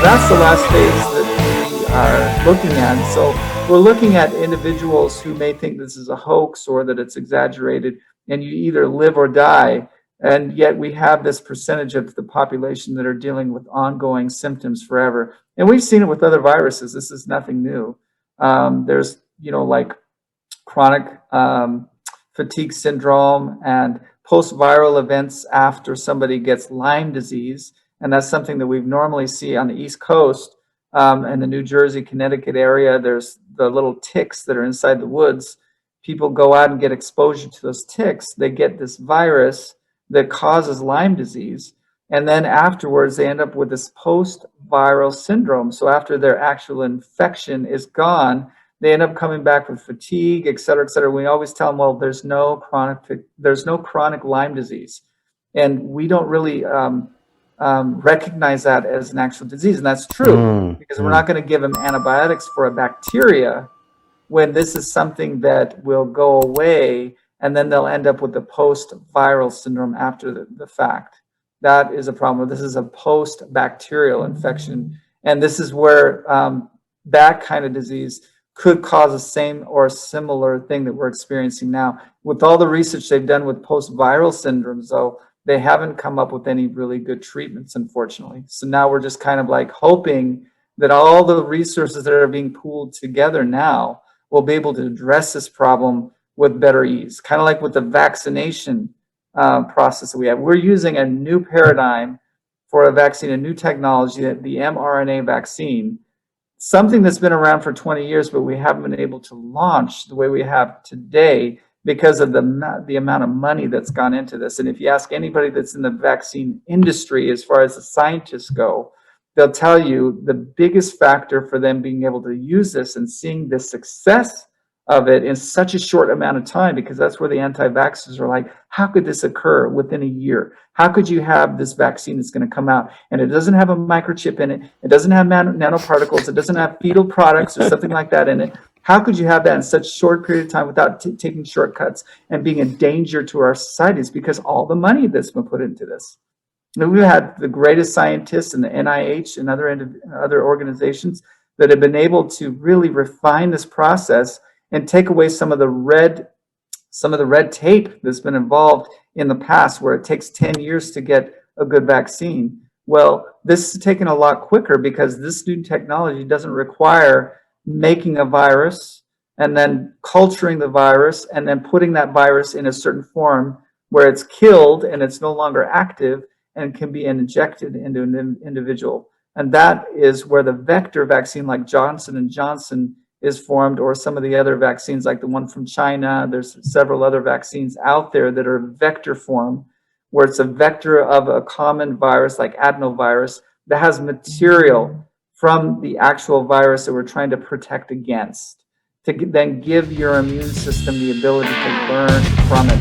that's the last phase that we are looking at. So we're looking at individuals who may think this is a hoax or that it's exaggerated, and you either live or die. And yet we have this percentage of the population that are dealing with ongoing symptoms forever. And we've seen it with other viruses. This is nothing new. There's, like chronic fatigue syndrome and post-viral events after somebody gets Lyme disease. And that's something that we've normally see on the East Coast, in the New Jersey, Connecticut area. There's the little ticks that are inside the woods. People go out and get exposure to those ticks. They get this virus that causes Lyme disease. And then afterwards, they end up with this post-viral syndrome. So after their actual infection is gone, they end up coming back with fatigue, et cetera, et cetera. We always tell them, well, there's no chronic Lyme disease. And we don't really recognize that as an actual disease. And that's true, because we're not going to give them antibiotics for a bacteria when this is something that will go away, and then they'll end up with the post-viral syndrome after the fact. That is a problem. This is a post-bacterial infection. And this is where that kind of disease could cause the same or similar thing that we're experiencing now. With all the research they've done with post-viral syndromes, though, they haven't come up with any really good treatments, unfortunately. So now we're just kind of like hoping that all the resources that are being pooled together now will be able to address this problem with better ease. Kind of like with the vaccination process that we have. We're using a new paradigm for a vaccine, a new technology, the mRNA vaccine, something that's been around for 20 years, but we haven't been able to launch the way we have today because of the amount of money that's gone into this. And if you ask anybody that's in the vaccine industry, as far as the scientists go, they'll tell you the biggest factor for them being able to use this and seeing the success of it in such a short amount of time, because that's where the anti-vaxxers are like, how could this occur within a year? How could you have this vaccine that's going to come out and it doesn't have a microchip in it, it doesn't have nanoparticles, it doesn't have fetal products or something like that in it? How could you have that in such a short period of time without taking shortcuts and being a danger to our societies? Because all the money that's been put into this. And we've had the greatest scientists in the NIH and other organizations that have been able to really refine this process and take away some of the red tape that's been involved in the past, where it takes 10 years to get a good vaccine. Well, this is taken a lot quicker because this new technology doesn't require making a virus and then culturing the virus and then putting that virus in a certain form where it's killed and it's no longer active and can be injected into an individual. And that is where the vector vaccine like Johnson & Johnson is formed, or some of the other vaccines like the one from China. There's several other vaccines out there that are vector form, where it's a vector of a common virus like adenovirus that has material from the actual virus that we're trying to protect against, to then give your immune system the ability to learn from it.